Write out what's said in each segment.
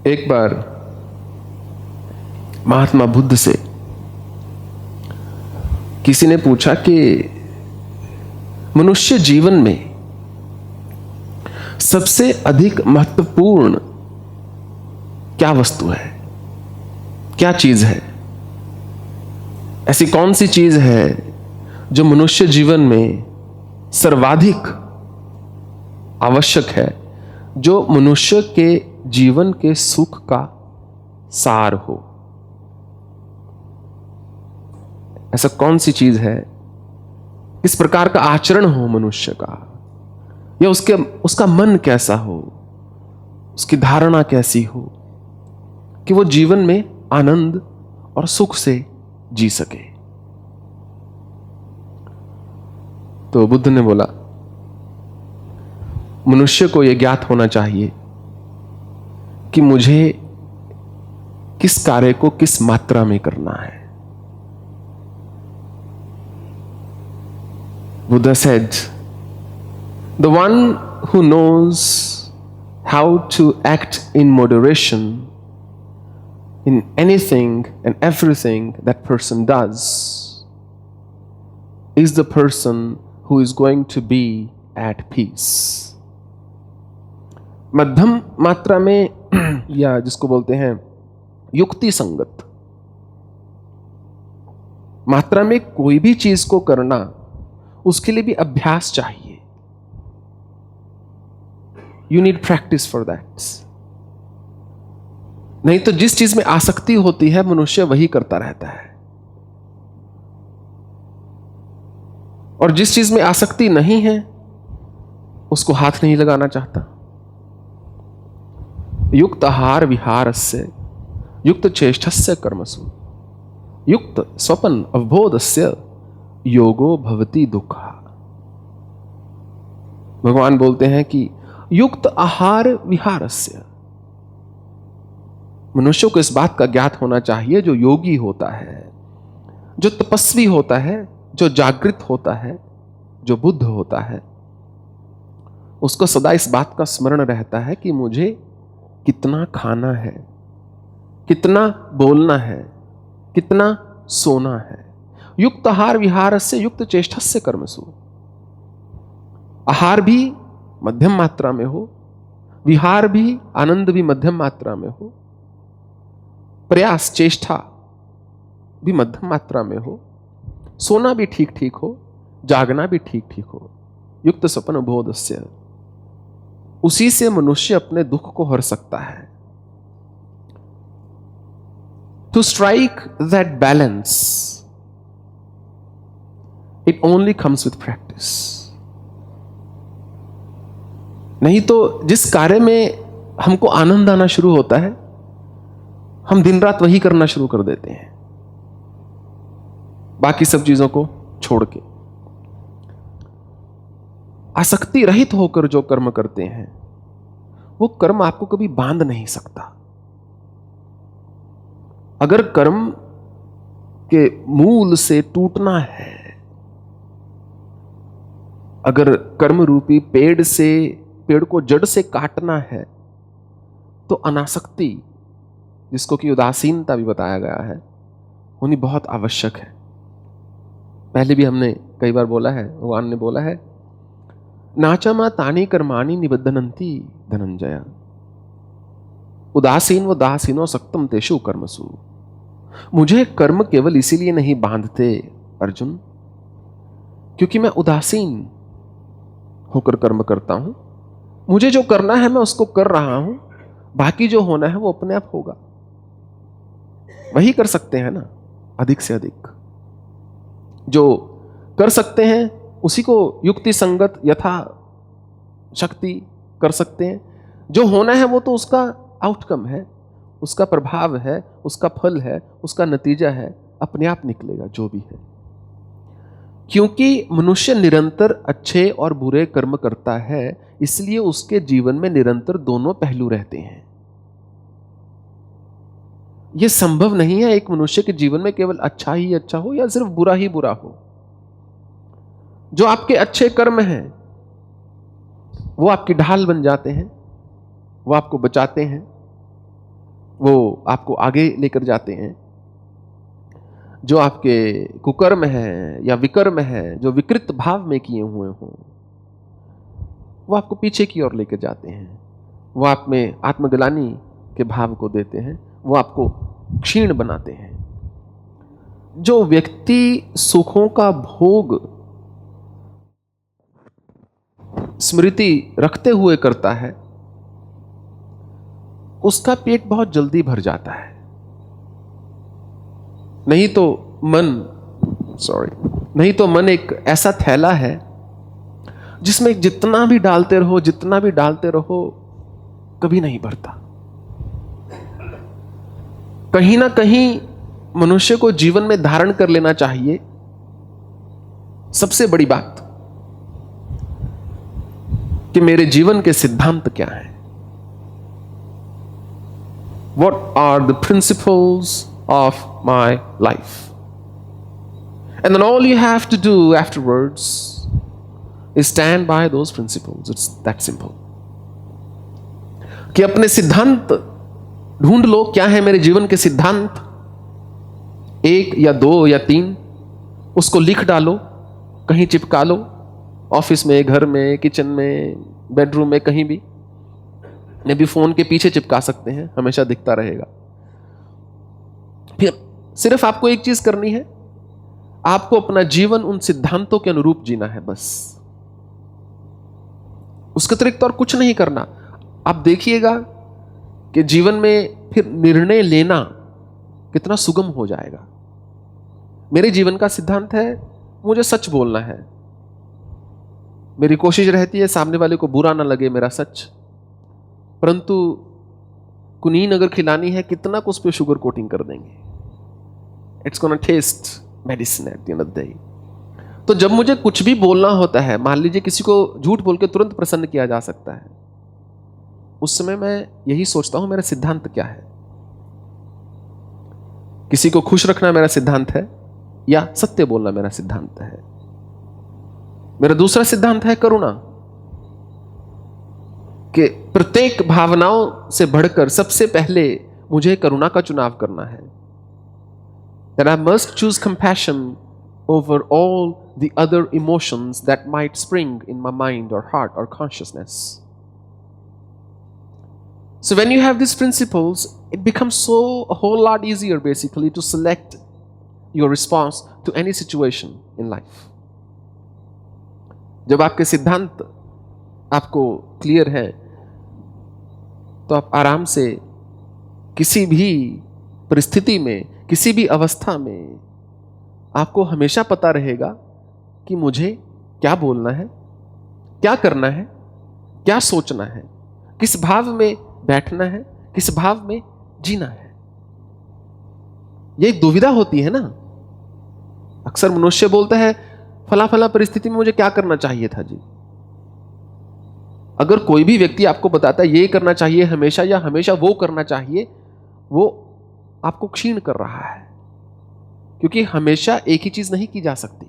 एक बार महात्मा बुद्ध से किसी ने पूछा कि मनुष्य जीवन में सबसे अधिक महत्वपूर्ण क्या वस्तु है, क्या चीज है, ऐसी कौन सी चीज है जो मनुष्य जीवन में सर्वाधिक आवश्यक है, जो मनुष्य के जीवन के सुख का सार हो। ऐसा कौन सी चीज है, किस प्रकार का आचरण हो मनुष्य का, या उसका मन कैसा हो, उसकी धारणा कैसी हो कि वो जीवन में आनंद और सुख से जी सके। तो बुद्ध ने बोला, मनुष्य को यह ज्ञात होना चाहिए कि मुझे किस कार्य को किस मात्रा में करना है। Buddha said, the one who knows how to act in moderation in anything and everything that person does is the person who is going to be at peace. मध्यम मात्रा में या जिसको बोलते हैं युक्ति संगत मात्रा में कोई भी चीज को करना, उसके लिए भी अभ्यास चाहिए। You need practice for that. नहीं तो जिस चीज में आसक्ति होती है मनुष्य वही करता रहता है, और जिस चीज में आसक्ति नहीं है उसको हाथ नहीं लगाना चाहता। युक्त आहार विहारस्य युक्त चेष्टस्य कर्मसु युक्त स्वपन अवबोधस्य योगो भवति दुःखा। भगवान बोलते हैं कि युक्त आहार विहारस्य, मनुष्य को इस बात का ज्ञात होना चाहिए, जो योगी होता है, जो तपस्वी होता है, जो जागृत होता है, जो बुद्ध होता है, उसको सदा इस बात का स्मरण रहता है कि मुझे कितना खाना है, कितना बोलना है, कितना सोना है। युक्त आहार विहार से युक्त चेष्टस्य कर्मसु, आहार भी मध्यम मात्रा में हो, विहार भी, आनंद भी मध्यम मात्रा में हो, प्रयास चेष्टा भी मध्यम मात्रा में हो, सोना भी ठीक ठीक हो, जागना भी ठीक ठीक हो। युक्त स्वप्न बोधस्य, उसी से मनुष्य अपने दुख को हर सकता है। To strike that balance it only comes with practice. नहीं तो जिस कार्य में हमको आनंद आना शुरू होता है, हम दिन रात वही करना शुरू कर देते हैं, बाकी सब चीजों को छोड़ के। आसक्ति रहित होकर जो कर्म करते हैं, वो कर्म आपको कभी बांध नहीं सकता। अगर कर्म के मूल से टूटना है, अगर कर्म रूपी पेड़ को जड़ से काटना है, तो अनासक्ति, जिसको कि उदासीनता भी बताया गया है, होनी बहुत आवश्यक है। पहले भी हमने कई बार बोला है, भगवान ने बोला है, नाचमा तानी कर्माणि निबद्धनन्ति धनंजय, उदासीन व दासीनो सक्तम तेषु कर्मसु। मुझे कर्म केवल इसीलिए नहीं बांधते अर्जुन, क्योंकि मैं उदासीन होकर कर्म करता हूं। मुझे जो करना है मैं उसको कर रहा हूं, बाकी जो होना है वो अपने आप होगा। वही कर सकते हैं ना, अधिक से अधिक जो कर सकते हैं उसी को युक्ति संगत यथा शक्ति कर सकते हैं। जो होना है वो तो उसका आउटकम है, उसका प्रभाव है, उसका फल है, उसका नतीजा है, अपने आप निकलेगा जो भी है। क्योंकि मनुष्य निरंतर अच्छे और बुरे कर्म करता है, इसलिए उसके जीवन में निरंतर दोनों पहलू रहते हैं। यह संभव नहीं है एक मनुष्य के जीवन में केवल अच्छा ही अच्छा हो या सिर्फ बुरा ही बुरा हो। जो आपके अच्छे कर्म हैं वो आपकी ढाल बन जाते हैं, वो आपको बचाते हैं, वो आपको आगे लेकर जाते हैं। जो आपके कुकर्म है या विकर्म है, जो विकृत भाव में किए हुए हों, वो आपको पीछे की ओर लेकर जाते हैं। वो आप में आत्मग्लानि के भाव को देते हैं, वो आपको क्षीण बनाते हैं। जो व्यक्ति सुखों का भोग स्मृति रखते हुए करता है, उसका पेट बहुत जल्दी भर जाता है। नहीं तो मन एक ऐसा थैला है जिसमें जितना भी डालते रहो कभी नहीं भरता। कहीं ना कहीं मनुष्य को जीवन में धारण कर लेना चाहिए सबसे बड़ी बात कि मेरे जीवन के सिद्धांत क्या हैं। What are the principles of my life? And then all you have to do afterwards is stand by those principles. It's that simple. कि अपने सिद्धांत ढूंढ लो, क्या है मेरे जीवन के सिद्धांत, 1 या 2 या 3, उसको लिख डालो, कहीं चिपका लो, ऑफिस में, घर में, किचन में, बेडरूम में, कहीं भी। ने भी फोन के पीछे चिपका सकते हैं, हमेशा दिखता रहेगा। फिर सिर्फ आपको एक चीज करनी है, आपको अपना जीवन उन सिद्धांतों के अनुरूप जीना है, बस। उसके अतिरिक्त और कुछ नहीं करना। आप देखिएगा कि जीवन में फिर निर्णय लेना कितना सुगम हो जाएगा। मेरे जीवन का सिद्धांत है, मुझे सच बोलना है। मेरी कोशिश रहती है सामने वाले को बुरा ना लगे मेरा सच, परंतु कुनीन अगर खिलानी है, कितना कुछ पे शुगर कोटिंग कर देंगे। It's gonna taste medicine at the end of the day. तो जब मुझे कुछ भी बोलना होता है, मान लीजिए किसी को झूठ बोल के तुरंत प्रसन्न किया जा सकता है, उस समय मैं यही सोचता हूं मेरा सिद्धांत क्या है। किसी को खुश रखना मेरा सिद्धांत है या सत्य बोलना मेरा सिद्धांत है। मेरा दूसरा सिद्धांत है करुणा, कि प्रत्येक भावनाओं से बढ़कर सबसे पहले मुझे करुणा का चुनाव करना है। That I must choose compassion over all the other emotions that might spring in my mind or heart or consciousness. So when you have these principles, it becomes a whole lot easier basically to select your response to any situation in life. जब आपके सिद्धांत आपको clear है, तो आप आराम से किसी भी परिस्थिति में, किसी भी अवस्था में, आपको हमेशा पता रहेगा कि मुझे क्या बोलना है, क्या करना है, क्या सोचना है, किस भाव में बैठना है, किस भाव में जीना है। ये एक दुविधा होती है ना। अक्सर मनुष्य बोलता है, फला फला परिस्थिति में मुझे क्या करना चाहिए था जी। अगर कोई भी व्यक्ति आपको बताता है ये करना चाहिए हमेशा या हमेशा वो करना चाहिए, वो आपको क्षीण कर रहा है, क्योंकि हमेशा एक ही चीज नहीं की जा सकती।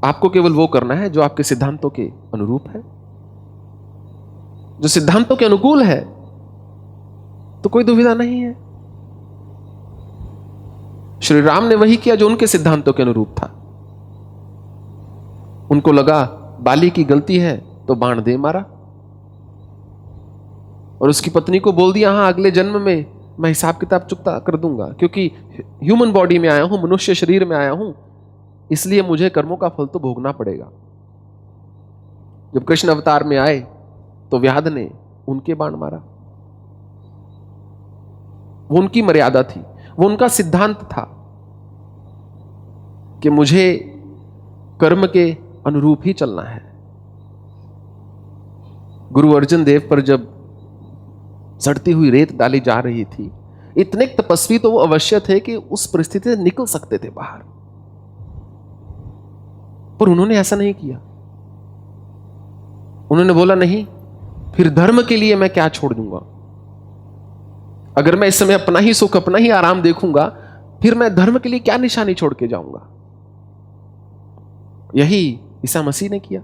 आपको केवल वो करना है जो आपके सिद्धांतों के अनुरूप है। जो सिद्धांतों के अनुकूल है तो कोई दुविधा नहीं है। श्री राम ने वही किया जो उनके सिद्धांतों के अनुरूप था। उनको लगा बाली की गलती है तो बाण दे मारा, और उसकी पत्नी को बोल दिया, हाँ अगले जन्म में मैं हिसाब किताब चुकता कर दूंगा, क्योंकि ह्यूमन बॉडी में आया हूं, मनुष्य शरीर में आया हूं, इसलिए मुझे कर्मों का फल तो भोगना पड़ेगा। जब कृष्ण अवतार में आए तो व्याध ने उनके बाण मारा। वो उनकी मर्यादा थी, वो उनका सिद्धांत था कि मुझे कर्म के अनुरूप ही चलना है। गुरु अर्जुन देव पर जब सड़ती हुई रेत डाली जा रही थी, इतने तपस्वी तो वो अवश्य थे कि उस परिस्थिति से निकल सकते थे बाहर, पर उन्होंने ऐसा नहीं किया। उन्होंने बोला, नहीं, फिर धर्म के लिए मैं क्या छोड़ दूंगा। अगर मैं इस समय अपना ही सुख, अपना ही आराम देखूंगा, फिर मैं धर्म के लिए क्या निशानी छोड़ के जाऊंगा। यही ईसा मसीह ने किया।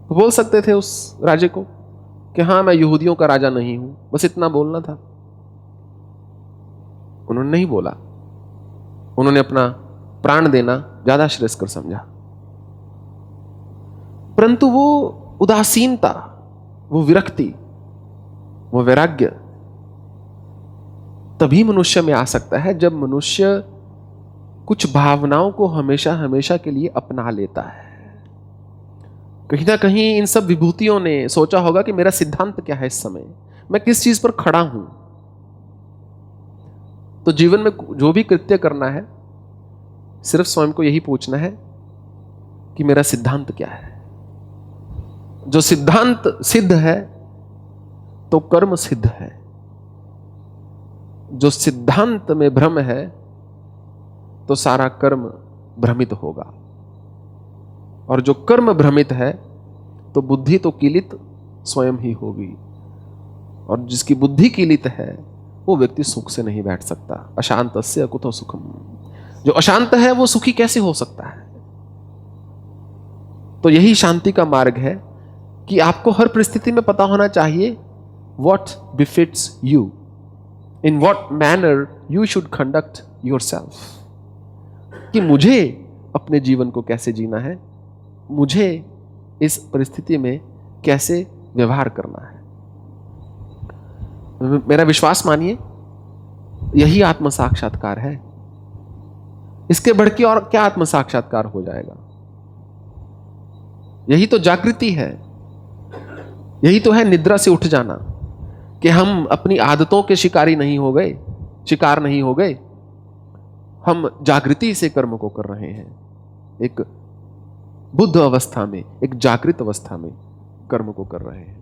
वो बोल सकते थे उस राजे को कि हाँ मैं यहूदियों का राजा नहीं हूं, बस इतना बोलना था। उन्होंने नहीं बोला, उन्होंने अपना प्राण देना ज्यादा श्रेयस्कर समझा। परंतु वो उदासीनता, वो विरक्ति, वो वैराग्य तभी मनुष्य में आ सकता है जब मनुष्य कुछ भावनाओं को हमेशा हमेशा के लिए अपना लेता है। कहीं ना कहीं इन सब विभूतियों ने सोचा होगा कि मेरा सिद्धांत क्या है, इस समय मैं किस चीज पर खड़ा हूं। तो जीवन में जो भी कृत्य करना है, सिर्फ स्वयं को यही पूछना है कि मेरा सिद्धांत क्या है। जो सिद्धांत सिद्ध है तो कर्म सिद्ध है। जो सिद्धांत में भ्रम है तो सारा कर्म भ्रमित होगा, और जो कर्म भ्रमित है तो बुद्धि तो कीलित स्वयं ही होगी, और जिसकी बुद्धि कीलित है वो व्यक्ति सुख से नहीं बैठ सकता। अशांतस्य कुतो सुखम, जो अशांत है वो सुखी कैसे हो सकता है। तो यही शांति का मार्ग है कि आपको हर परिस्थिति में पता होना चाहिए what befits you, in what manner you should conduct yourself, कि मुझे अपने जीवन को कैसे जीना है, मुझे इस परिस्थिति में कैसे व्यवहार करना है। मेरा विश्वास मानिए, यही आत्म साक्षात्कार है। इसके बढ़ के और क्या आत्म साक्षात्कार हो जाएगा। यही तो जागृति है, यही तो है निद्रा से उठ जाना, कि हम अपनी आदतों के शिकार नहीं हो गए, हम जागृति से कर्म को कर रहे हैं। एक बुद्ध अवस्था में, एक जागृत अवस्था में कर्म को कर रहे हैं।